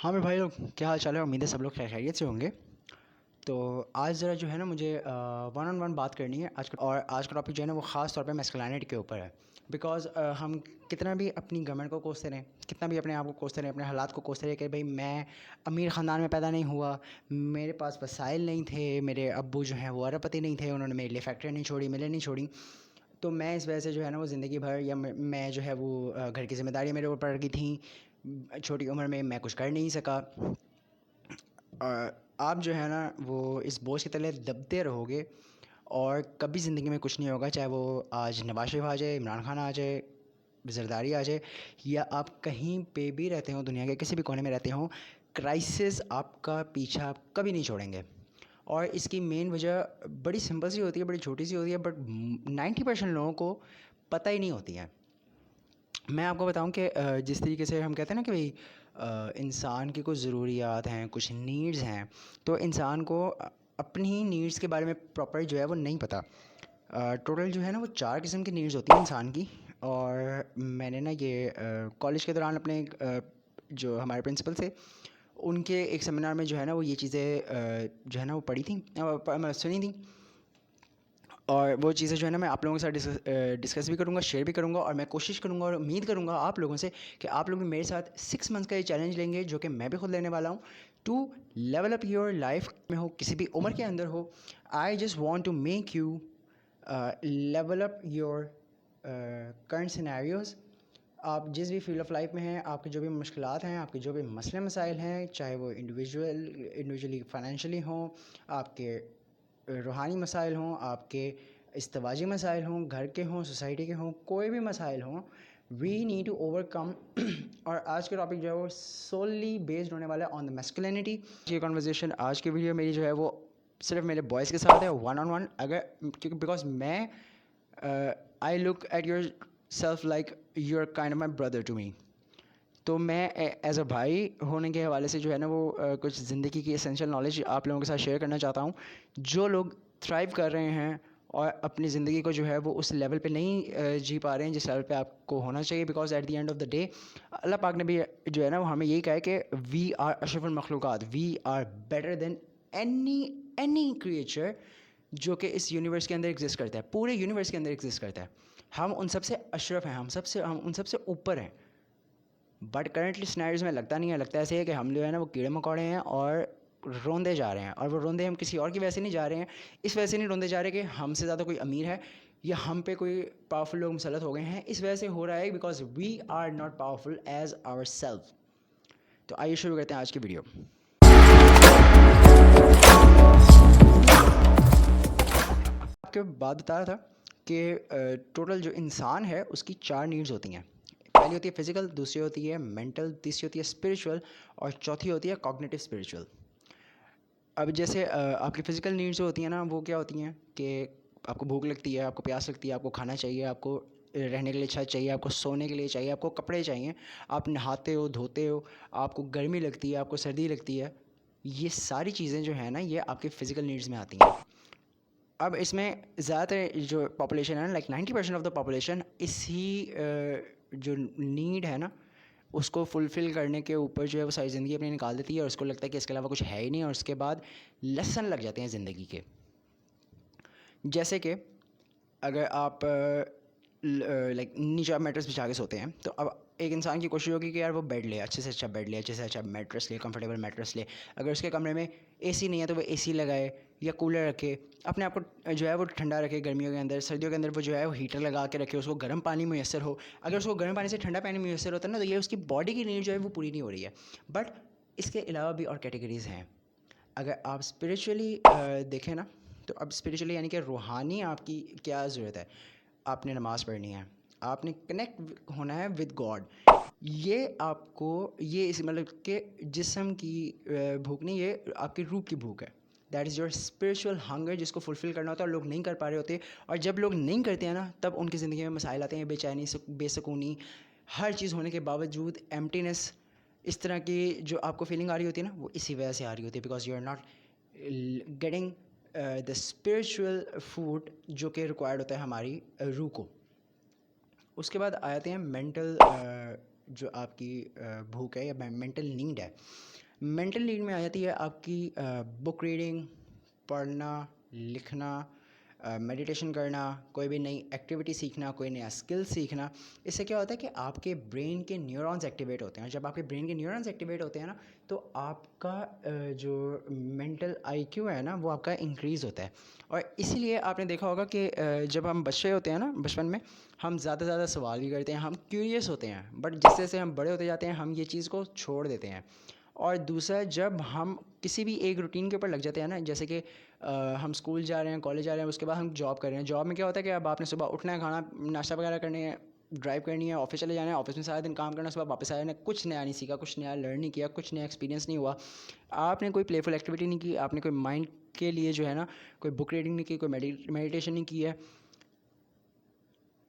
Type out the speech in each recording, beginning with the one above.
ہاں میرے بھائی لوگ، کیا حال چال ہے؟ امید ہے سب لوگ خیر خیریت سے ہوں گے. تو آج ذرا جو ہے نا مجھے ون آن ون بات کرنی ہے اور آج کا ٹاپک جو ہے نا وہ خاص طور پہ میسکلینٹی کے اوپر ہے. بیکاز ہم کتنا بھی اپنی گورنمنٹ کو کوستے رہیں، کتنا بھی اپنے آپ کو کوستے رہیں، اپنے حالات کو کوستے رہیں کہ بھائی میں امیر خاندان میں پیدا نہیں ہوا، میرے پاس وسائل نہیں تھے، میرے ابو جو ہیں وہ ارب پتی نہیں تھے، انہوں نے میرے لیے فیکٹری نہیں چھوڑی، ملیں نہیں چھوڑی، تو میں اس وجہ سے جو ہے نا وہ زندگی بھر یا میں جو ہے وہ گھر کی ذمہ داریاں میرے اوپر پڑ گئی تھیں، چھوٹی عمر میں کچھ کر نہیں سکا. آپ جو ہے نا وہ اس بوجھ کے تلے دبتے رہو گے اور کبھی زندگی میں کچھ نہیں ہوگا. چاہے وہ آج نواز شریف آ جائے، عمران خان آ جائے، زرداری آ جائے، یا آپ کہیں پہ بھی رہتے ہوں، دنیا کے کسی بھی کونے میں رہتے ہوں، کرائسس آپ کا پیچھا کبھی نہیں چھوڑیں گے. اور اس کی مین وجہ بڑی سمپل سی ہوتی ہے، بڑی چھوٹی سی ہوتی ہے، بٹ 90% لوگوں کو پتہ ہی نہیں ہوتی ہے. میں آپ کو بتاؤں کہ جس طریقے سے ہم کہتے ہیں نا کہ بھئی انسان کی کچھ ضروریات ہیں، کچھ نیڈز ہیں، تو انسان کو اپنی نیڈز کے بارے میں پراپر جو ہے وہ نہیں پتہ. ٹوٹل جو ہے نا وہ 4 قسم کی نیڈز ہوتی ہیں انسان کی. اور میں نے نا یہ کالج کے دوران اپنے جو ہمارے پرنسپل تھے ان کے ایک سیمینار میں جو ہے نا وہ یہ چیزیں جو ہے نا وہ پڑھی تھیں، سنی تھیں. اور وہ چیزیں جو ہے نا میں آپ لوگوں کے ساتھ ڈسکس بھی کروں گا، شیئر بھی کروں گا، اور میں کوشش کروں گا اور امید کروں گا آپ لوگوں سے کہ آپ لوگ بھی میرے ساتھ 6 منتھس کا یہ چیلنج لیں گے، جو کہ میں بھی خود لینے والا ہوں، to level up your life. میں ہو کسی بھی عمر کے اندر ہو، I just want to make you level up your current scenarios. آپ جس بھی فیلڈ آف لائف میں ہیں، آپ کے جو بھی مشکلات ہیں، آپ کے جو بھی مسئلے مسائل ہیں، چاہے وہ انڈیویجولی فائنینشلی ہوں، آپ کے روحانی مسائل ہوں، آپ کے ازدواجی مسائل ہوں، گھر کے ہوں، سوسائٹی کے ہوں، کوئی بھی مسائل ہوں، وی نیڈ ٹو اوور کم. اور آج کے ٹاپک جو ہے وہ سوللی بیسڈ ہونے والا ہے آن دا میسکلینٹی. یہ کانورزیشن آج کی ویڈیو میری جو ہے وہ صرف میرے بوائز کے ساتھ ہے، ون آن ون. اگر کیونکہ بیکاز میں I look at yourself like you are kind of my brother to me. تو میں ایز اے بھائی ہونے کے حوالے سے جو ہے نا وہ کچھ زندگی کی اسینشیل نالج آپ لوگوں کے ساتھ شیئر کرنا چاہتا ہوں. جو لوگ تھرائیو کر رہے ہیں اور اپنی زندگی کو جو ہے وہ اس لیول پہ نہیں جی پا رہے ہیں جس لیول پہ آپ کو ہونا چاہیے، because at the end of the day اللہ پاک نے بھی جو ہے نا وہ ہمیں یہی کہا ہے کہ وی آر اشرف المخلوقات، we are better than any creature جو کہ اس یونیورس کے اندر ایگزسٹ کرتا ہے، پورے یونیورس کے اندر ایگزسٹ کرتا ہے. ہم ان سب سے اشرف ہیں، ہم ان سب سے اوپر ہیں. بٹ کرنٹلی سنیریوز میں لگتا نہیں ہے، لگتا ایسے ہے کہ ہم جو ہے نا وہ کیڑے مکوڑے ہیں اور روندے جا رہے ہیں. اور وہ روندے ہم کسی اور کی وجہ سے نہیں جا رہے ہیں، اس وجہ سے نہیں روندے جا رہے کہ ہم سے زیادہ کوئی امیر ہے یا ہم پہ کوئی پاورفل لوگ مسلط ہو گئے ہیں. اس وجہ سے ہو رہا ہے because we are not powerful as our self. تو آئیے شروع کرتے ہیں آج کی ویڈیو. آپ کے بات بتا رہا تھا کہ ٹوٹل جو انسان ہے اس کی 4 نیڈز ہوتی ہیں. پہلی ہوتی ہے فزیکل، دوسری ہوتی ہے مینٹل، تیسری ہوتی ہے اسپریچول، اور چوتھی ہوتی ہے کوگنیٹو اسپریچول. اب جیسے آپ کی فزیکل نیڈز جو ہوتی ہیں نا وہ کیا ہوتی ہیں کہ آپ کو بھوک لگتی ہے، آپ کو پیاس لگتی ہے، آپ کو کھانا چاہیے، آپ کو رہنے کے لیے چھت چاہیے، آپ کو سونے کے لیے چاہیے، آپ کو کپڑے چاہیے، آپ نہاتے ہو، دھوتے ہو، آپ کو گرمی لگتی ہے، آپ کو سردی لگتی ہے. یہ ساری چیزیں جو ہیں نا یہ آپ کے فزیکل نیڈز میں آتی ہیں. اب اس میں زیادہ تر جو پاپولیشن ہے نا، لائک 90% آف دا پاپولیشن اسی جو نیڈ ہے نا اس کو فلفل کرنے کے اوپر جو ہے وہ ساری زندگی اپنی نکال دیتی ہے، اور اس کو لگتا ہے کہ اس کے علاوہ کچھ ہے ہی نہیں، اور اس کے بعد لیسن لگ جاتے ہیں زندگی کے. جیسے کہ اگر آپ لائک نیچے آپ میٹرس بچھا کے سوتے ہیں، تو اب ایک انسان کی کوشش ہوگی کہ یار وہ بیڈ لے، اچھے سے اچھا بیڈ لے، اچھے سے اچھا میٹرس لے، کمفرٹیبل میٹرس لے. اگر اس کے کمرے میں اے سی نہیں ہے تو وہ اے سی لگائے یا کولر رکھے، اپنے آپ کو جو ہے وہ ٹھنڈا رکھے. گرمیوں کے اندر، سردیوں کے اندر وہ جو ہے وہ ہیٹر لگا کے رکھے، اس کو گرم پانی میسر ہو. اگر اس کو گرم پانی سے ٹھنڈا پانی میسر ہوتا ہے نا تو یہ اس کی باڈی کی نیڈ جو ہے وہ پوری نہیں ہو رہی ہے. بٹ اس کے علاوہ بھی اور کیٹیگریز ہیں. اگر آپ اسپریچولی دیکھیں نا تو اب اسپریچولی یعنی کہ روحانی آپ کی کیا ضرورت ہے. آپ نے نماز پڑھنی ہے، آپ نے کنیکٹ ہونا ہے ود گاڈ. یہ آپ کو یہ اس مطلب کہ جسم کی بھوک نہیں، یہ آپ کی روح کی بھوک ہے. That is your spiritual hunger, جس کو فلفل کرنا ہوتا ہے اور لوگ نہیں کر پا رہے ہوتے. اور جب لوگ نہیں کرتے ہیں نا تب ان کی زندگی میں مسائل آتے ہیں، بے چینی، بے سکونی، ہر چیز ہونے کے باوجود ایمٹینس. اس طرح کی جو آپ کو فیلنگ آ رہی ہوتی ہے نا وہ اسی وجہ سے آ رہی ہوتی ہے، because you are not getting the spiritual food جو کہ ریکوائرڈ ہوتا ہے ہماری روح کو. اس کے بعد آتے ہیں مینٹل جو آپ کی بھوک ہے یا مینٹل نیڈ ہے. مینٹل نیڈ میں آ جاتی ہے آپ کی بک ریڈنگ، پڑھنا، لکھنا، میڈیٹیشن کرنا، کوئی بھی نئی ایکٹیویٹی سیکھنا، کوئی نیا اسکل سیکھنا. اس سے کیا ہوتا ہے کہ آپ کے برین کے نیورونز ایکٹیویٹ ہوتے ہیں. جب آپ کے برین کے نیورونز ایکٹیویٹ ہوتے ہیں نا تو آپ کا جو مینٹل آئی کیو ہے نا وہ آپ کا انکریز ہوتا ہے. اور اسی لیے آپ نے دیکھا ہوگا کہ جب ہم بچے ہوتے ہیں نا، بچپن میں ہم زیادہ سے زیادہ سوال بھی کرتے ہیں، ہم کیوریس ہوتے ہیں. بٹ جس جیسے ہم بڑے ہوتے جاتے ہیں ہم یہ چیز کو چھوڑ دیتے ہیں. اور دوسرا، جب ہم کسی بھی ایک روٹین کے اوپر لگ جاتے ہیں نا، جیسے کہ ہم اسکول جا رہے ہیں، کالج جا رہے ہیں، اس کے بعد ہم جاب کر رہے ہیں. جاب میں کیا ہوتا ہے کہ اب آپ نے صبح اٹھنا ہے، کھانا ناشتہ وغیرہ کرنے ہے، ڈرائیو کرنی ہے، آفس چلے جانا ہے، آفس میں سارا دن کام کرنا، صبح واپس آیا ہے، کچھ نیا نہیں سیکھا، کچھ نیا لرن نہیں کیا، کچھ نیا ایکسپیرینس نہیں ہوا. آپ نے کوئی پلے فل ایکٹیویٹی نہیں کی، آپ نے کوئی مائنڈ کے لیے جو ہے نا کوئی بک ریڈنگ نہیں کی، کوئی میڈیٹیشن نہیں کی ہے،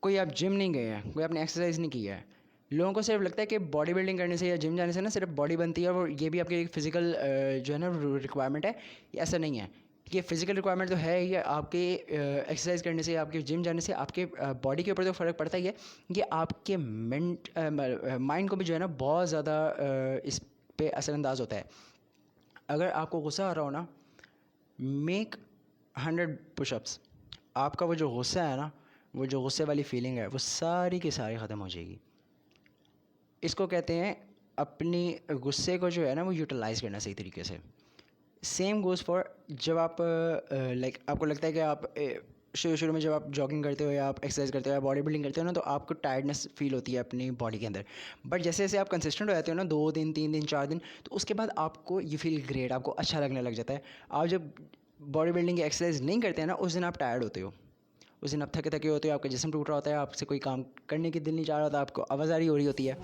کوئی آپ جم نہیں گئے ہیں، کوئی آپ نے ایکسرسائز نہیں کی ہے. لوگوں کو صرف لگتا ہے کہ باڈی بلڈنگ کرنے سے یا جم جانے سے نا صرف باڈی بنتی ہے اور یہ بھی آپ کی ایک فزیکل جو ہے نا ریکوائرمنٹ ہے. ایسا نہیں ہے. یہ فزیکل ریکوائرمنٹ تو ہے ہی. آپ کے ایکسرسائز کرنے سے، آپ کے جم جانے سے آپ کے باڈی کے اوپر تو فرق پڑتا ہی ہے. یہ آپ کے مائنڈ کو بھی جو ہے نا بہت زیادہ اس پہ اثر انداز ہوتا ہے. اگر آپ کو غصہ آ رہا ہو نا، میک 100 پش اپس. آپ کا وہ جو غصہ ہے نا، وہ جو غصے والی فیلنگ ہے وہ ساری کی ساری ختم ہو جائے گی. اس کو کہتے ہیں اپنی غصے کو جو ہے نا وہ یوٹیلائز کرنا صحیح طریقے سے. سیم گوز فار جب آپ لائک آپ کو لگتا ہے کہ آپ شروع میں جب آپ جاگنگ کرتے ہو یا آپ ایکسرسائز کرتے ہو یا باڈی بلڈنگ کرتے ہو نا تو آپ کو ٹائرڈنیس فیل ہوتی ہے اپنی باڈی کے اندر. بٹ جیسے جیسے آپ کنسسٹنٹ ہو جاتے ہو نا، 2 دن 3 دن 4 دن، تو اس کے بعد آپ کو یہ فیل گریٹ، آپ کو اچھا لگنے لگ جاتا ہے. آپ جب باڈی بلڈنگ کی ایکسرسائز نہیں کرتے ہیں نا اس دن آپ ٹائرڈ ہوتے ہو، اس دن آپ تھکے تھکے ہوتے ہو، آپ کا جسم ٹوٹ رہا ہوتا ہے، آپ سے کوئی کام کرنے کی دل نہیں چاہ رہا ہوتا، آپ کو آوازاری ہو رہی ہوتی ہے.